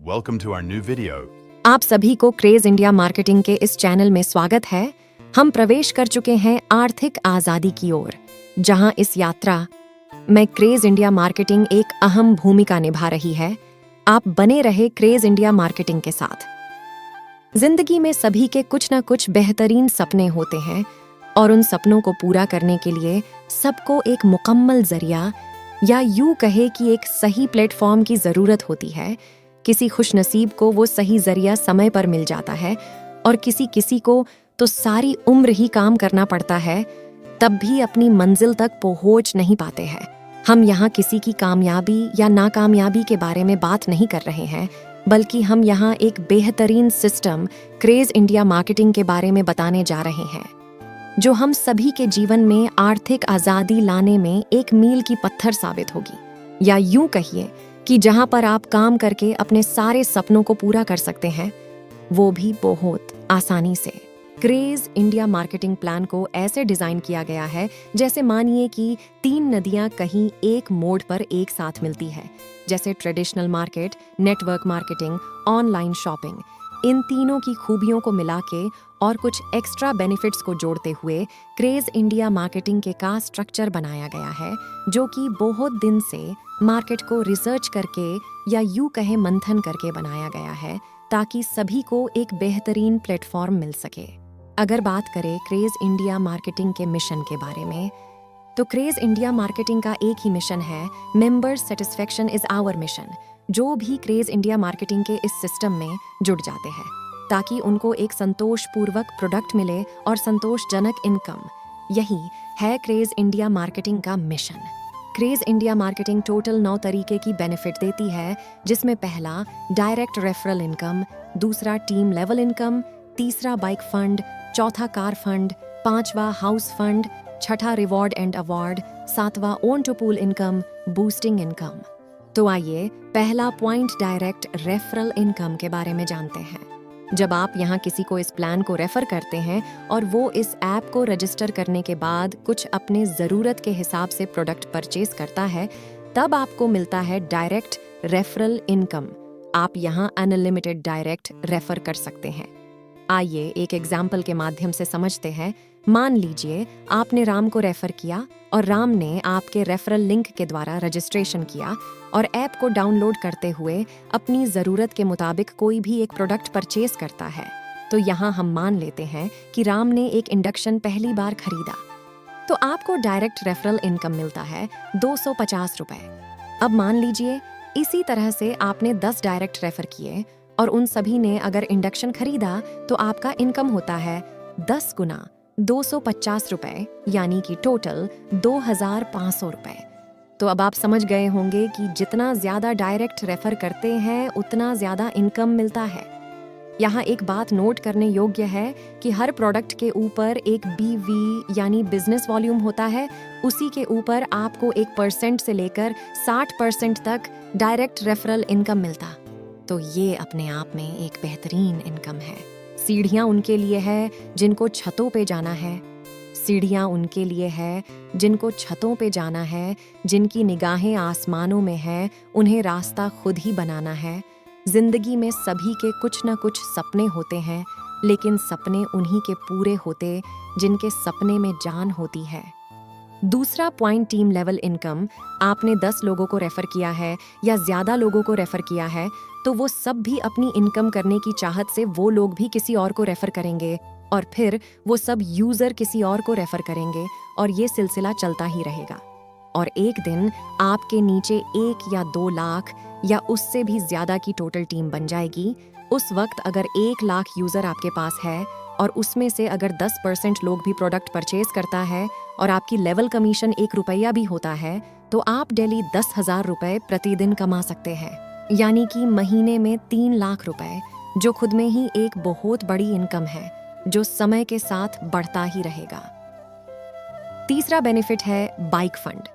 Welcome to our new video. आप सभी को क्रेज इंडिया मार्केटिंग के इस चैनल में स्वागत है। हम प्रवेश कर चुके हैं आर्थिक आजादी की ओर, जहां इस यात्रा में क्रेज इंडिया मार्केटिंग एक अहम भूमिका निभा रही है। आप बने रहे क्रेज इंडिया मार्केटिंग के साथ। जिंदगी में सभी के कुछ न कुछ बेहतरीन सपने होते हैं और उन सपनों को पूरा करने के लिए सबको एक मुकम्मल जरिया या यूं कहे कि एक सही प्लेटफॉर्म की जरूरत होती है। किसी खुशनसीब को वो सही जरिया समय पर मिल जाता है और किसी को तो सारी उम्र ही काम करना पड़ता है, तब भी अपनी मंजिल तक पहुंच नहीं पाते हैं। हम यहाँ किसी की कामयाबी या नाकामयाबी के बारे में बात नहीं कर रहे हैं, बल्कि हम यहाँ एक बेहतरीन सिस्टम क्रेज इंडिया मार्केटिंग के बारे में बताने जा रहे हैं, जो हम सभी के जीवन में आर्थिक आजादी लाने में एक मील की पत्थर साबित होगी। या यूं कहिए कि जहां पर आप काम करके अपने सारे सपनों को पूरा कर सकते हैं, वो भी बहुत आसानी से। क्रेज इंडिया मार्केटिंग प्लान को ऐसे डिजाइन किया गया है जैसे मानिए कि 3 नदियां कहीं एक मोड़ पर एक साथ मिलती है, जैसे traditional market, network marketing, online shopping. इन तीनों की खूबियों को मिला के और कुछ एक्स्ट्रा बेनिफिट्स को जोड़ते हुए क्रेज इंडिया मार्केटिंग के का स्ट्रक्चर बनाया गया है, जो कि बहुत दिन से मार्केट को रिसर्च करके या यूं कहे मंथन करके बनाया गया है, ताकि सभी को एक बेहतरीन प्लेटफॉर्म मिल सके। अगर बात करें क्रेज इंडिया मार्केटिंग के मिशन के बारे में, तो क्रेज इंडिया मार्केटिंग का एक ही मिशन है, member satisfaction is our mission. जो भी क्रेज इंडिया मार्केटिंग के इस सिस्टम में जुड़ जाते हैं, ताकि उनको एक संतोषपूर्वक प्रोडक्ट मिले और संतोषजनक इनकम, यही है क्रेज इंडिया मार्केटिंग का मिशन। क्रेज इंडिया मार्केटिंग टोटल 9 तरीके की बेनिफिट देती है, जिसमें पहला डायरेक्ट रेफरल इनकम, दूसरा टीम लेवल इनकम, तीसरा बाइक फंड, चौथा कार फंड, पांचवा हाउस फंड, छठा रिवॉर्ड एंड अवार्ड, सातवां own to pool income, boosting income. तो आइए पहला पॉइंट डायरेक्ट रेफरल इनकम के बारे में जानते हैं। जब आप यहाँ किसी को इस प्लान को रेफर करते हैं और वो इस ऐप को रजिस्टर करने के बाद कुछ अपने ज़रूरत के हिसाब से प्रोडक्ट परचेज करता है, तब आपको मिलता है डायरेक्ट रेफरल इनकम। आप यहाँ अनलिमिटेड डायरेक्ट रेफर कर सकते हैं। आइए एक एग्जाम्पल के माध्यम से समझते हैं। मान लीजिए आपने राम को रेफर किया और राम ने आपके रेफरल लिंक के द्वारा रजिस्ट्रेशन किया और ऐप को डाउनलोड करते हुए अपनी ज़रूरत के मुताबिक कोई भी एक प्रोडक्ट परचेज करता है। तो यहाँ हम मान लेते हैं कि राम ने एक इंडक्शन पहली बार खरीदा, तो आपको डायरेक्ट रेफरल इनकम मिलता है 250 रुपए। अब मान लीजिए इसी तरह से आपने 10 डायरेक्ट रेफर किए और उन सभी ने अगर इंडक्शन खरीदा, तो आपका इनकम होता है 10 गुना 250 रुपए, यानी कि टोटल 2500 रुपए। तो अब आप समझ गए होंगे कि जितना ज्यादा डायरेक्ट रेफर करते हैं उतना ज्यादा इनकम मिलता है। यहाँ एक बात नोट करने योग्य है कि हर प्रोडक्ट के ऊपर एक BV यानी बिजनेस वॉल्यूम होता है, उसी के ऊपर आपको 1% से लेकर 60% तक डायरेक्ट रेफरल इनकम मिलता। तो ये अपने आप में एक बेहतरीन इनकम है। सीढ़ियाँ उनके लिए है जिनको छतों पे जाना है, सीढ़ियाँ उनके लिए है जिनको छतों पे जाना है, जिनकी निगाहें आसमानों में है, उन्हें रास्ता खुद ही बनाना है। जिंदगी में सभी के कुछ न कुछ सपने होते हैं, लेकिन सपने उन्हीं के पूरे होते जिनके सपने में जान होती है। दूसरा पॉइंट टीम लेवल इनकम। आपने 10 लोगों को रेफर किया है या ज्यादा लोगों को रेफर किया है, तो वो सब भी अपनी इनकम करने की चाहत से वो लोग भी किसी और को रेफर करेंगे और फिर वो सब यूजर किसी और को रेफर करेंगे और ये सिलसिला चलता ही रहेगा। और एक दिन आपके नीचे 1 या 2 लाख या उससे भी ज्यादा की टोटल टीम बन जाएगी। उस वक्त अगर 1 लाख यूजर आपके पास है और उसमें से अगर 10% लोग भी प्रोडक्ट परचेज करता है और आपकी लेवल कमीशन 1 रुपया भी होता है, तो आप डेली 10,000 रुपए प्रतिदिन कमा सकते हैं, यानी कि महीने में 3 लाख रुपए, जो खुद में ही एक बहुत बड़ी इनकम है, जो समय के साथ बढ़ता ही रहेगा। तीसरा बेनिफिट है बाइक फंड।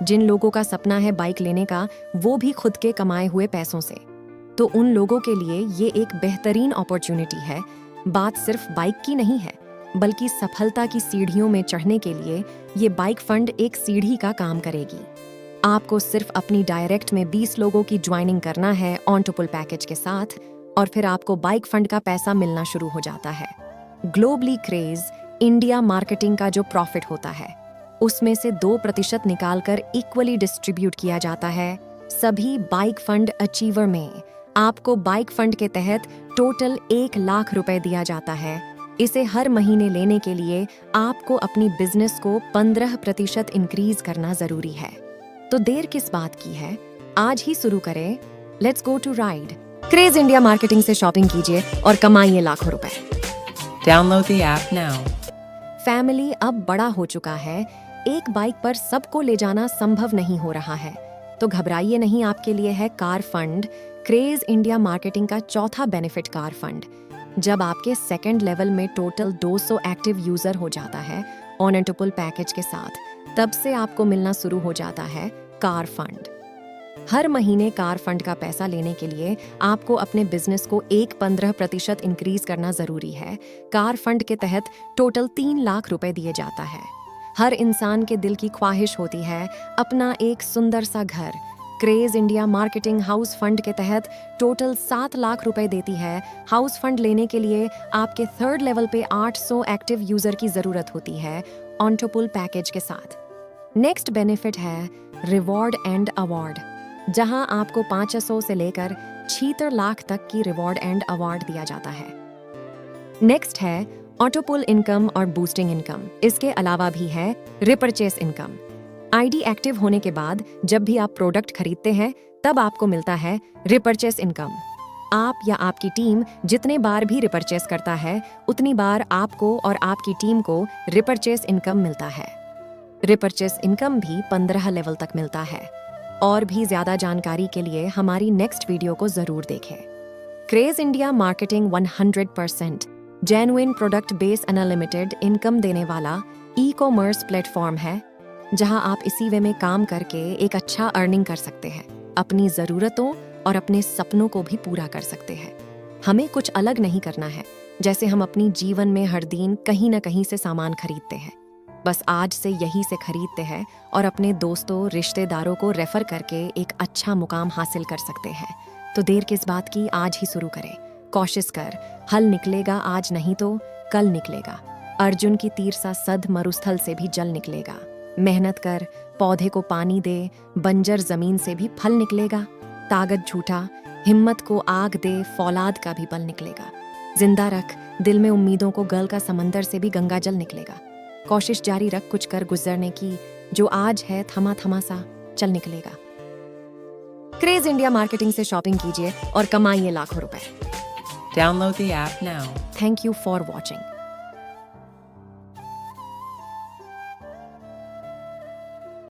जिन लोगों का सपना है बाइक लेने का, वो भी खुद के कमाए हुए पैसों से, तो उन लोगों के लिए ये एक बेहतरीन अपॉर्चुनिटी है। बात सिर्फ बाइक की नहीं है, बल्कि सफलता की सीढ़ियों में चढ़ने के लिए ये बाइक फंड एक सीढ़ी का काम करेगी। आपको सिर्फ अपनी डायरेक्ट में 20 लोगों की ज्वाइनिंग करना है ऑन टू पुल पैकेज के साथ, और फिर आपको बाइक फंड का पैसा मिलना शुरू हो जाता है। ग्लोबली क्रेज इंडिया मार्केटिंग का जो प्रॉफिट होता है उसमें से 2% निकालकर इक्वली डिस्ट्रीब्यूट किया जाता है सभी बाइक फंड अचीवर में। आपको बाइक फंड के तहत टोटल 1 लाख रुपए दिया जाता है। इसे हर महीने लेने के लिए आपको अपनी बिजनेस को 15% इंक्रीज करना जरूरी है। तो देर किस बात की है, आज ही शुरू करें। Let's go to ride. Craze India Marketing से शॉपिंग कीजिए और कमाइए लाखों रुपए। Download the app now. Family अब बड़ा हो चुका है, एक बाइक पर सबको ले जाना संभव नहीं हो रहा है, तो घबराइए नहीं, आपके लिए है car fund. Craze India Marketing का चौथा बेनिफिट कार फंड। जब आपके सेकंड लेवल में टोटल 200 एक्टिव यूजर हो जाता है on and to pool package के साथ, तब से आपको मिलना शुरू हो जाता है कार फंड। हर महीने कार फंड का पैसा लेने के लिए आपको अपने बिजनेस को 15% इंक्रीज करना जरूरी है। कार फंड के तहत टोटल 3 लाख रुपए दिए जाता है। हर इंसान के दिल की ख्वाहिश होती है अपना एक सुंदर सा घर। Craze India marketing house fund के तहत टोटल 7 लाख रुपए देती है। हाउस फंड लेने के लिए आपके थर्ड लेवल पे 800 एक्टिव यूजर की जरूरत होती है ऑन टू पुल पैकेज के साथ। नेक्स्ट बेनिफिट है रिवॉर्ड एंड अवार्ड, जहां आपको 500 से लेकर 76 लाख तक की रिवॉर्ड एंड अवार्ड दिया जाता है। नेक्स्ट है ऑटो पुल इनकम और बूस्टिंग इनकम। इसके अलावा भी है रिपर्चेस इनकम। आईडी एक्टिव होने के बाद जब भी आप प्रोडक्ट खरीदते हैं तब आपको मिलता है रिपर्चेस इनकम। आप या आपकी टीम जितने बार भी रिपर्चेस करता है उतनी बार आपको और आपकी टीम को रिपर्चेस इनकम मिलता है। रिपर्चेस इनकम भी 15 लेवल तक मिलता है। और भी ज्यादा जानकारी के लिए हमारी नेक्स्ट वीडियो को जरूर देखें। Craze India marketing 100% genuine product base unlimited income देने वाला ई कॉमर्स प्लेटफॉर्म है, जहां आप इसी वे में काम करके एक अच्छा अर्निंग कर सकते हैं, अपनी ज़रूरतों और अपने सपनों को भी पूरा कर सकते हैं। हमें कुछ अलग नहीं करना है, जैसे हम अपनी जीवन में हर दिन कहीं ना कहीं से सामान खरीदते हैं, बस आज से यही से खरीदते हैं और अपने दोस्तों रिश्तेदारों को रेफर करके एक अच्छा मुकाम हासिल कर सकते हैं। तो देर किस बात की, आज ही शुरू करें। कोशिश कर, हल निकलेगा आज नहीं तो कल निकलेगा। अर्जुन की तीर सा सद मरुस्थल से भी जल निकलेगा। मेहनत कर, पौधे को पानी दे, बंजर जमीन से भी फल निकलेगा। ताकत झूठा, हिम्मत को आग दे, फौलाद का भी बल निकलेगा। जिंदा रख, दिल में उम्मीदों को, गल का समंदर से भी गंगा जल निकलेगा। कोशिश जारी रख कुछ कर गुजरने की, जो आज है थमा थमा सा चल निकलेगा। क्रेज इंडिया मार्केटिंग से शॉपिंग कीजिए और कमाइए लाखों रुपए। Download the app now. Thank you for watching.